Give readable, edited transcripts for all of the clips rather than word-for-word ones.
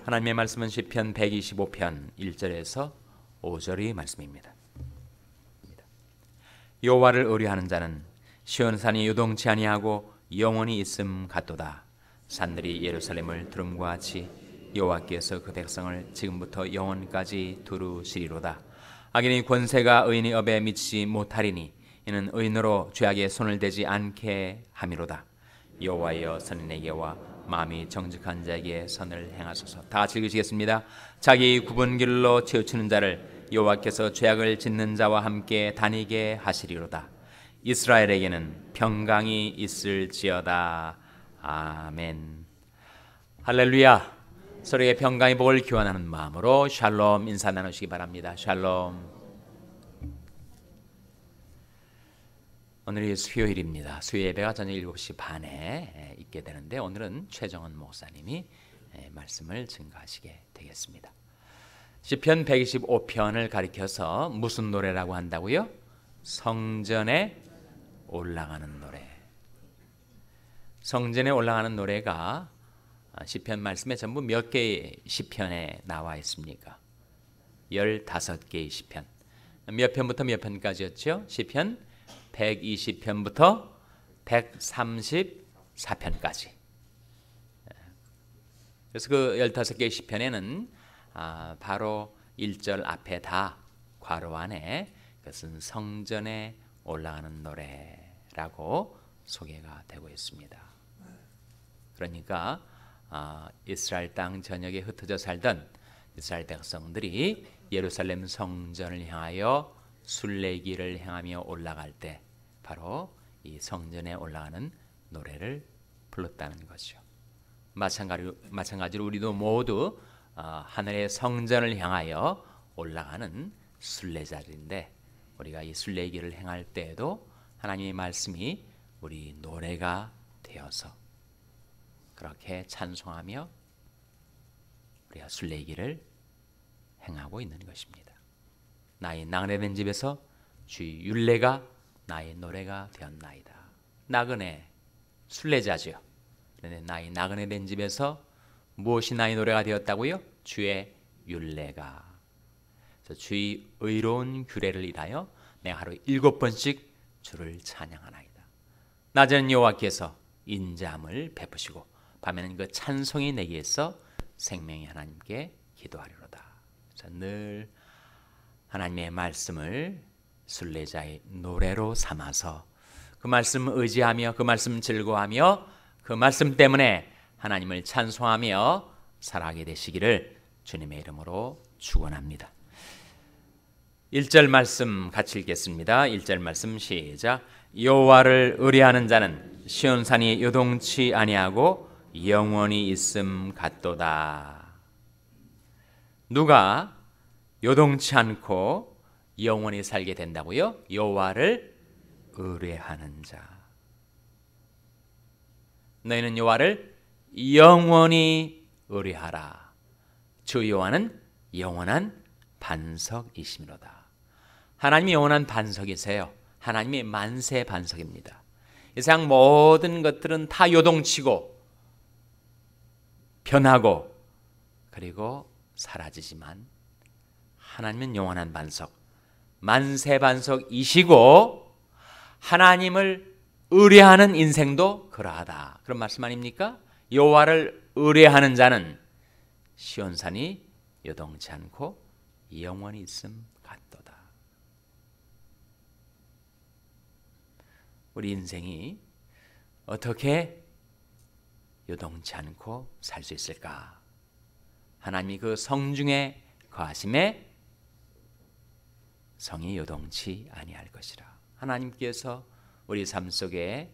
하나님의 말씀은 시편 125편 1절에서 5절의 말씀입니다. 여호와를 의뢰하는 자는 시온 산이 요동치 아니하고 영원히 있음 같도다. 산들이 예루살렘을 두름과 같이 여호와께서 그 백성을 지금부터 영원까지 두루시리로다. 악인의 권세가 의인의 업에 미치지 못하리니 이는 의인으로 죄악에 손을 대지 않게 함이로다. 여호와여 선인에게와 마음이 정직한 자에게 선을 행하소서. 다 같이 읽으시겠습니다. 자기 굽은 길로 치우치는 자를 여호와께서 죄악을 짓는 자와 함께 다니게 하시리로다. 이스라엘에게는 평강이 있을지어다. 아멘. 할렐루야. 서로의 평강의 복을 기원하는 마음으로 샬롬 인사 나누시기 바랍니다. 샬롬. 오늘이 수요일입니다. 수요 예배가 저녁 7시 반에 있게 되는데 오늘은 최정원 목사님이 말씀을 증거하시게 되겠습니다. 시편 125편을 가리켜서 무슨 노래라고 한다고요? 성전에 올라가는 노래. 성전에 올라가는 노래가 시편 말씀에 전부 몇 개의 시편에 나와 있습니까? 15개의 시편. 몇 편부터 몇 편까지였죠? 시편 120편부터 134편까지. 그래서 그 15개의 시편에는 바로 1절 앞에 다 괄호 안에 그것은 성전에 올라가는 노래라고 소개가 되고 있습니다. 그러니까 이스라엘 땅 전역에 흩어져 살던 이스라엘 백성들이 예루살렘 성전을 향하여 순례길을 행하며 올라갈 때 바로 이 성전에 올라가는 노래를 불렀다는 것이죠. 마찬가지로 우리도 모두 하늘의 성전을 향하여 올라가는 순례자들인데 우리가 이 순례길을 행할 때에도 하나님의 말씀이 우리 노래가 되어서 그렇게 찬송하며 우리가 순례길을 행하고 있는 것입니다. 나의 나그네된 집에서 주의 율례가 나의 노래가 되었나이다. 나그네 순례자죠. 그런데 나의 나그네된 집에서 무엇이 나의 노래가 되었다고요? 주의 율례가. 그래서 주의 의로운 규례를 인하여 내가 하루 7번씩 주를 찬양하나이다. 낮에는 여호와께서 인자함을 베푸시고 밤에는 그 찬송이 내게서 생명의 하나님께 기도하리로다. 그래서 늘 하나님의 말씀을 순례자의 노래로 삼아서 그 말씀 의지하며 그 말씀 즐거워하며 그 말씀 때문에 하나님을 찬송하며 살아가게 되시기를 주님의 이름으로 축원합니다. 1절 말씀 같이 읽겠습니다. 1절 말씀 시작. 여호와를 의뢰하는 자는 시온산이 요동치 아니하고 영원히 있음 같도다. 누가 요동치 않고 영원히 살게 된다고요? 여호와를 의뢰하는 자. 너희는 여호와를 영원히 의뢰하라. 주 여호와는 영원한 반석이시미로다. 하나님이 영원한 반석이세요. 하나님이 만세 반석입니다. 이 세상 모든 것들은 다 요동치고 변하고 그리고 사라지지만 하나님은 영원한 반석, 만세 반석이시고 하나님을 의뢰하는 인생도 그러하다. 그런 말씀 아닙니까? 여호와를 의뢰하는 자는 시온산이 요동치 않고 영원히 있음 같도다. 우리 인생이 어떻게 요동치 않고 살 수 있을까? 하나님이 그 성중에 거하심에 성이 요동치 아니할 것이라. 하나님께서 우리 삶 속에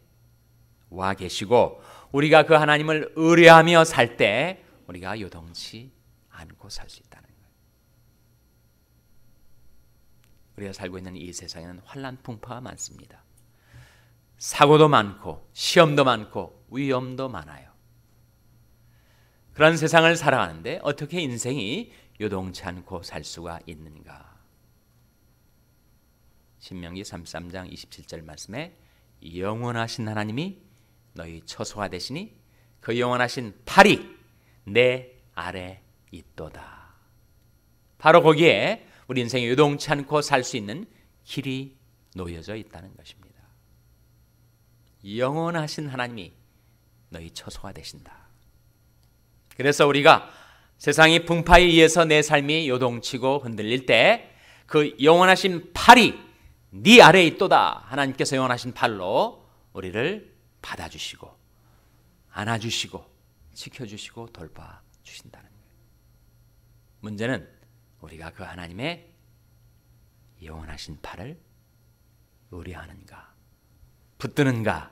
와 계시고 우리가 그 하나님을 의뢰하며 살 때 우리가 요동치 않고 살 수 있다는 거예요. 우리가 살고 있는 이 세상에는 환난 풍파가 많습니다. 사고도 많고 시험도 많고 위험도 많아요. 그런 세상을 살아가는데 어떻게 인생이 요동치 않고 살 수가 있는가? 신명기 33장 27절 말씀에 영원하신 하나님이 너희 처소가 되시니 그 영원하신 팔이 내 아래 있도다. 바로 거기에 우리 인생이 요동치 않고 살 수 있는 길이 놓여져 있다는 것입니다. 영원하신 하나님이 너희 처소가 되신다. 그래서 우리가 세상이 풍파에 의해서 내 삶이 요동치고 흔들릴 때 그 영원하신 팔이 네 아래에 있도다. 하나님께서 영원하신 팔로 우리를 받아주시고 안아주시고 지켜주시고 돌봐주신다는 거예요. 문제는 우리가 그 하나님의 영원하신 팔을 의뢰하는가, 붙드는가,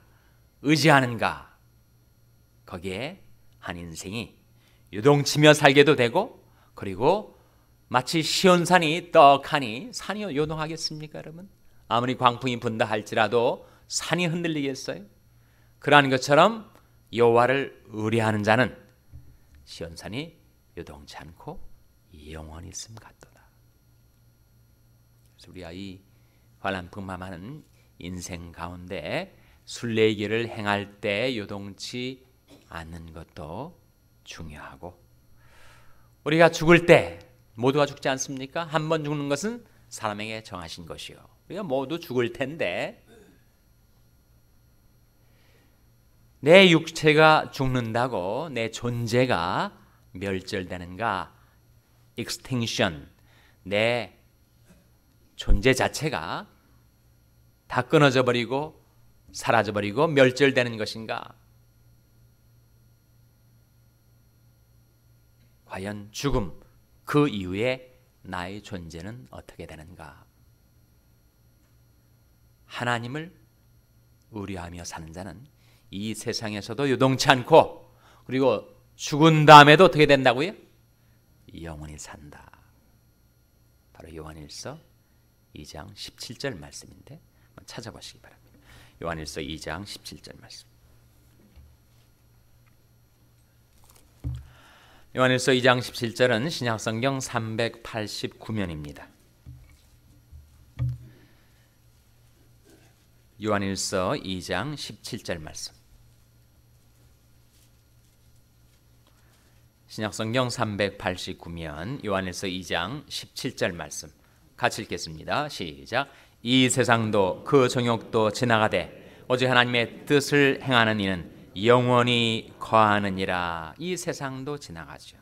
의지하는가. 거기에 한 인생이 요동치며 살게도 되고, 그리고 마치 시온산이 떡하니 산이 요동하겠습니까, 여러분? 아무리 광풍이 분다 할지라도 산이 흔들리겠어요? 그러한 것처럼 여호와를 의뢰하는 자는 시온산이 요동치 않고 영원히 있음 같도다. 그래서 우리가 이 환난풍만한 인생 가운데 순례의 길을 행할 때 요동치 않는 것도 중요하고, 우리가 죽을 때 모두가 죽지 않습니까? 한 번 죽는 것은 사람에게 정하신 것이요. 우리가 모두 죽을 텐데 내 육체가 죽는다고 내 존재가 멸절되는가? extinction, 내 존재 자체가 다 끊어져 버리고 사라져 버리고 멸절되는 것인가? 과연 죽음 그 이후에 나의 존재는 어떻게 되는가? 하나님을 의뢰하며 사는 자는 이 세상에서도 요동치 않고, 그리고 죽은 다음에도 어떻게 된다고요? 영원히 산다. 바로 요한일서 2장 17절 말씀인데 한번 찾아보시기 바랍니다. 요한일서 2장 17절 말씀. 요한일서 2장 17절은 신약성경 389면입니다. 요한일서 2장 17절 말씀. 신약성경 389면 요한일서 2장 17절 말씀 같이 읽겠습니다. 시작. 이 세상도 그 정욕도 지나가되 오직 하나님의 뜻을 행하는 이는 영원히 거하느니라. 이 세상도 지나가죠.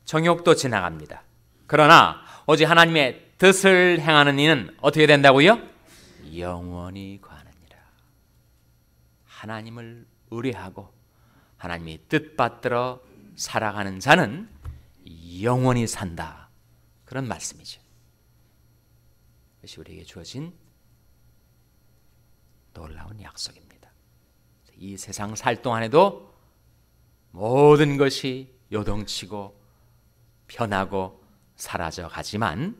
정욕도 지나갑니다. 그러나 오직 하나님의 뜻을 행하는 이는 어떻게 된다고요? 영원히 거하느니라. 하나님을 의뢰하고 하나님의 뜻 받들어 살아가는 자는 영원히 산다. 그런 말씀이죠. 이것이 우리에게 주어진 놀라운 약속입니다. 이 세상 살 동안에도 모든 것이 요동치고 변하고 사라져 가지만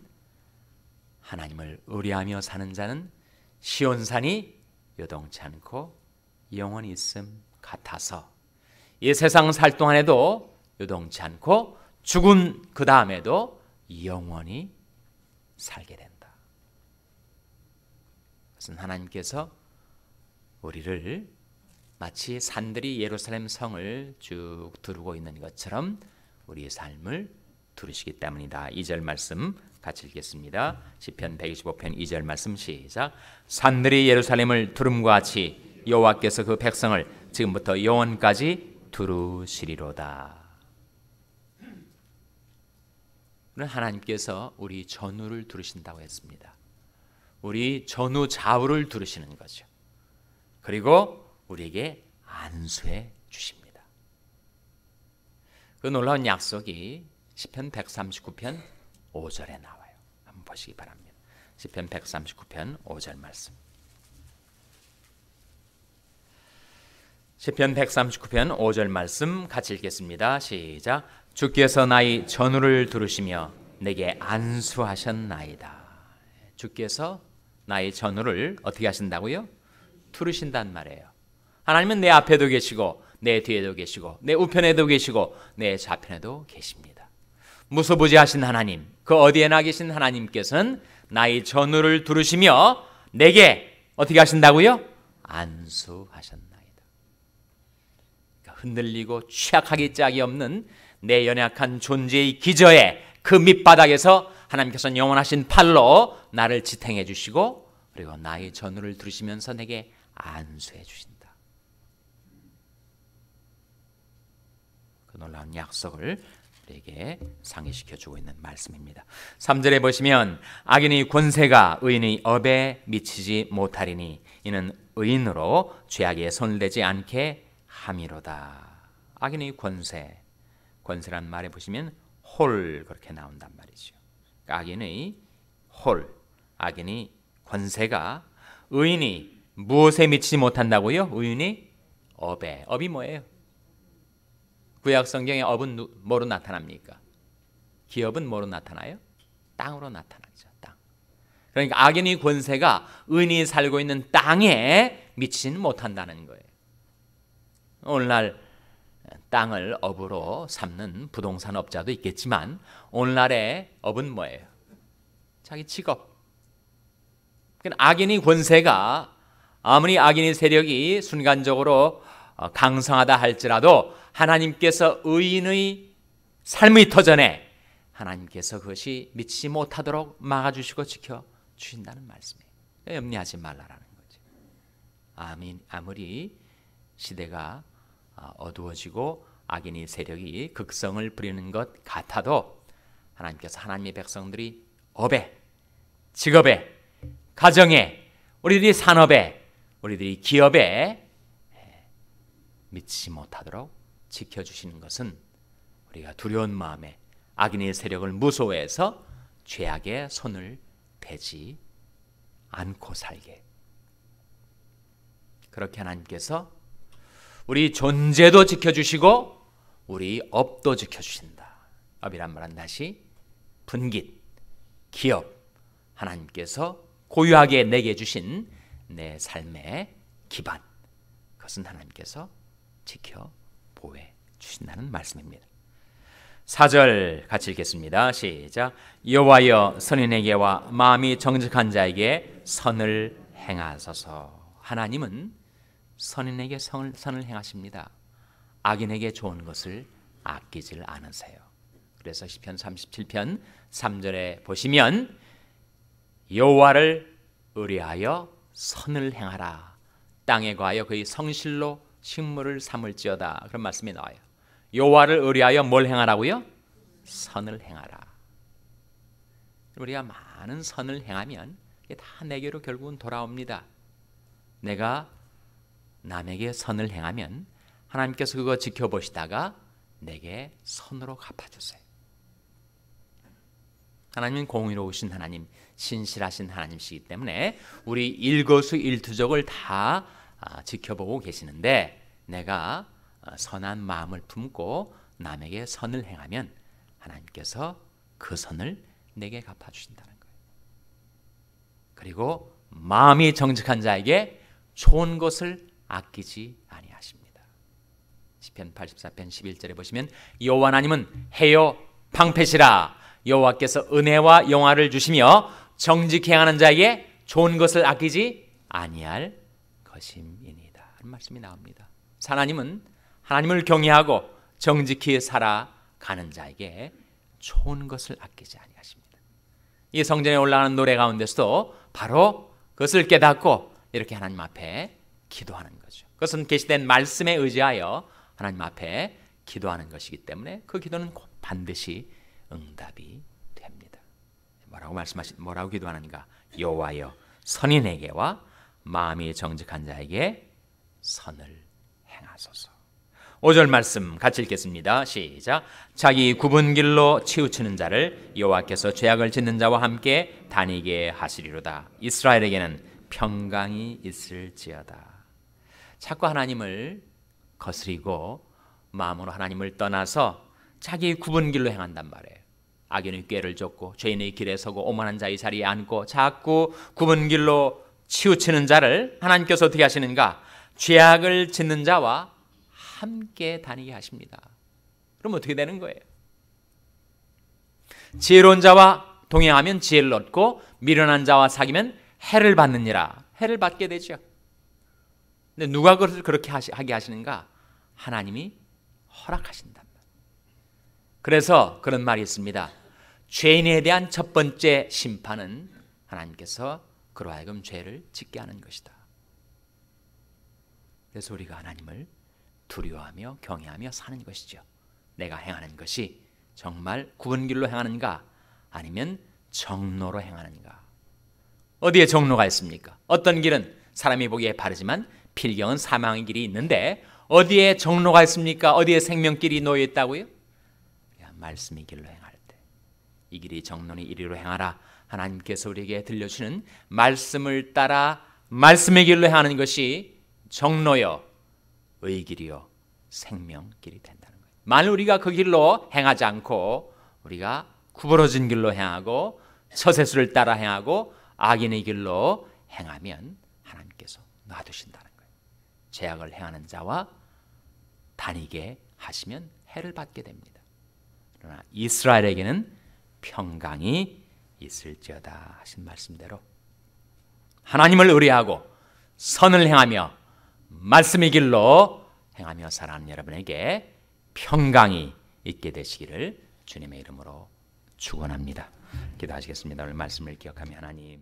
하나님을 의뢰하며 사는 자는 시온산이 요동치 않고 영원히 있음 같아서 이 세상 살 동안에도 요동치 않고 죽은 그 다음에도 영원히 살게 된다. 그것은 하나님께서 우리를 마치 산들이 예루살렘 성을 쭉 두르고 있는 것처럼 우리의 삶을 두르시기 때문이다. 2절 말씀 같이 읽겠습니다. 시편 125편 2절 말씀 시작. 산들이 예루살렘을 두름과 같이 여호와께서 그 백성을 지금부터 영원까지 두루시리로다. 하나님께서 우리 전우를 두르신다고 했습니다. 우리 전우 좌우를 두르시는 거죠. 그리고 우리에게 안수해 주십니다. 그 놀라운 약속이 시편 139편 5절에 나와요. 한번 보시기 바랍니다. 시편 139편 5절 말씀. 시편 139편 5절 말씀 같이 읽겠습니다. 시작. 주께서 나의 전우를 두르시며 내게 안수하셨나이다. 주께서 나의 전우를 어떻게 하신다고요? 두르신단 말이에요. 하나님은 내 앞에도 계시고 내 뒤에도 계시고 내 우편에도 계시고 내 좌편에도 계십니다. 무소부지하신 하나님, 그 어디에나 계신 하나님께서는 나의 전우를 두르시며 내게 어떻게 하신다고요? 안수하셨나이다. 그러니까 흔들리고 취약하기 짝이 없는 내 연약한 존재의 기저에 그 밑바닥에서 하나님께서는 영원하신 팔로 나를 지탱해 주시고 그리고 나의 전우를 들으시면서 내게 안수해 주신다. 그 놀라운 약속을 우리에게 상기시켜 주고 있는 말씀입니다. 3절에 보시면 악인의 권세가 의인의 업에 미치지 못하리니 이는 의인으로 죄악에 손을 대지 않게 함이로다. 악인의 권세란 말에 보시면 홀 그렇게 나온단 말이죠. 악인의 홀, 악인의 권세가 의인이 무엇에 미치지 못한다고요? 의인이 업이 뭐예요? 구약 성경의 업은 뭐로 나타납니까? 기업은 뭐로 나타나요? 땅으로 나타나죠. 땅. 그러니까 악인의 권세가 의인이 살고 있는 땅에 미치지는 못한다는 거예요. 오늘날 땅을 업으로 삼는 부동산 업자도 있겠지만 오늘날의 업은 뭐예요? 자기 직업. 그러니까 악인의 권세가 아무리 악인의 세력이 순간적으로 강성하다 할지라도 하나님께서 의인의 삶의 터전에 하나님께서 그것이 미치지 못하도록 막아주시고 지켜주신다는 말씀이에요. 염려하지 말라라는 거죠. 아무리 시대가 어두워지고 악인의 세력이 극성을 부리는 것 같아도 하나님께서 하나님의 백성들이 업에, 직업에, 가정에, 우리들이 산업에, 우리들이 기업에 미치지 못하도록 지켜주시는 것은 우리가 두려운 마음에 악인의 세력을 무서워해서 죄악의 손을 대지 않고 살게 그렇게 하나님께서 우리 존재도 지켜주시고 우리 업도 지켜주신다. 업이란 말은 다시 분깃, 기업, 하나님께서 고유하게 내게 주신 내 삶의 기반, 그것은 하나님께서 지켜 보호해 주신다는 말씀입니다. 4절 같이 읽겠습니다. 시작. 여호와여 선인에게와 마음이 정직한 자에게 선을 행하소서. 하나님은 선인에게 선을 행하십니다. 악인에게 좋은 것을 아끼질 않으세요. 그래서 시편 37편 3절에 보시면 여호와를 의뢰하여 선을 행하라. 땅에 거하여 그의 성실로 식물을 삼을지어다. 그런 말씀이 나와요. 여호와를 의뢰하여 뭘 행하라고요? 선을 행하라. 우리가 많은 선을 행하면 이게 다 내게로 결국은 돌아옵니다. 내가 남에게 선을 행하면 하나님께서 그거 지켜보시다가 내게 선으로 갚아주세요. 하나님은 공의로우신 하나님, 신실하신 하나님이시기 때문에 우리 일거수일투족을 다 지켜보고 계시는데 내가 선한 마음을 품고 남에게 선을 행하면 하나님께서 그 선을 내게 갚아주신다는 거예요. 그리고 마음이 정직한 자에게 좋은 것을 아끼지 아니하십니다. 시편 84편 11절에 보시면 여호와 하나님은 해요 방패시라. 여호와께서 은혜와 영화를 주시며 정직히 행하는 자에게 좋은 것을 아끼지 아니할 것임이니이다 하는 말씀이 나옵니다. 하나님은 하나님을 경외하고 정직히 살아가는 자에게 좋은 것을 아끼지 아니하십니다. 이 성전에 올라가는 노래 가운데서도 바로 그것을 깨닫고 이렇게 하나님 앞에 기도하는 거죠. 그것은 계시된 말씀에 의지하여 하나님 앞에 기도하는 것이기 때문에 그 기도는 꼭 반드시 응답이 됩니다. 뭐라고 기도하는가? 여호와여 선인에게와 마음이 정직한 자에게 선을 행하소서. 5절 말씀 같이 읽겠습니다. 시작. 자기 굽은 길로 치우치는 자를 여호와께서 죄악을 짓는 자와 함께 다니게 하시리로다. 이스라엘에게는 평강이 있을지어다. 자꾸 하나님을 거스리고 마음으로 하나님을 떠나서 자기 굽은 길로 행한단 말이에요. 악인의 꾀를 쫓고 죄인의 길에 서고 오만한 자의 자리에 앉고 자꾸 굽은 길로 치우치는 자를 하나님께서 어떻게 하시는가? 죄악을 짓는 자와 함께 다니게 하십니다. 그럼 어떻게 되는 거예요? 지혜로운 자와 동행하면 지혜를 얻고 미련한 자와 사귀면 해를 받느니라. 해를 받게 되죠. 근데 누가 그것을 그렇게 하게 하시는가? 하나님이 허락하신단 말이에요. 그래서 그런 말이 있습니다. 죄인에 대한 첫 번째 심판은 하나님께서 그로 하여금 죄를 짓게 하는 것이다. 그래서 우리가 하나님을 두려워하며 경외하며 사는 것이죠. 내가 행하는 것이 정말 구분 길로 행하는가 아니면 정로로 행하는가. 어디에 정로가 있습니까? 어떤 길은 사람이 보기에 바르지만 필경은 사망의 길이 있는데 어디에 정로가 있습니까? 어디에 생명길이 놓여 있다고요? 말씀의 길로 행할 때 이 길이 정론이 이리로 행하라. 하나님께서 우리에게 들려주시는 말씀을 따라 말씀의 길로 행하는 것이 정로요 의길이요 생명길이 된다는 거예요. 만일 우리가 그 길로 행하지 않고 우리가 구부러진 길로 행하고 처세술을 따라 행하고 악인의 길로 행하면 하나님께서 놔두신다는 거예요. 죄악을 행하는 자와 다니게 하시면 해를 받게 됩니다. 그러나 이스라엘에게는 평강이 있을지어다 하신 말씀대로 하나님을 의뢰하고 선을 행하며 말씀의 길로 행하며 살아가는 여러분에게 평강이 있게 되시기를 주님의 이름으로 축원합니다. 기도하시겠습니다. 오늘 말씀을 기억하며 하나님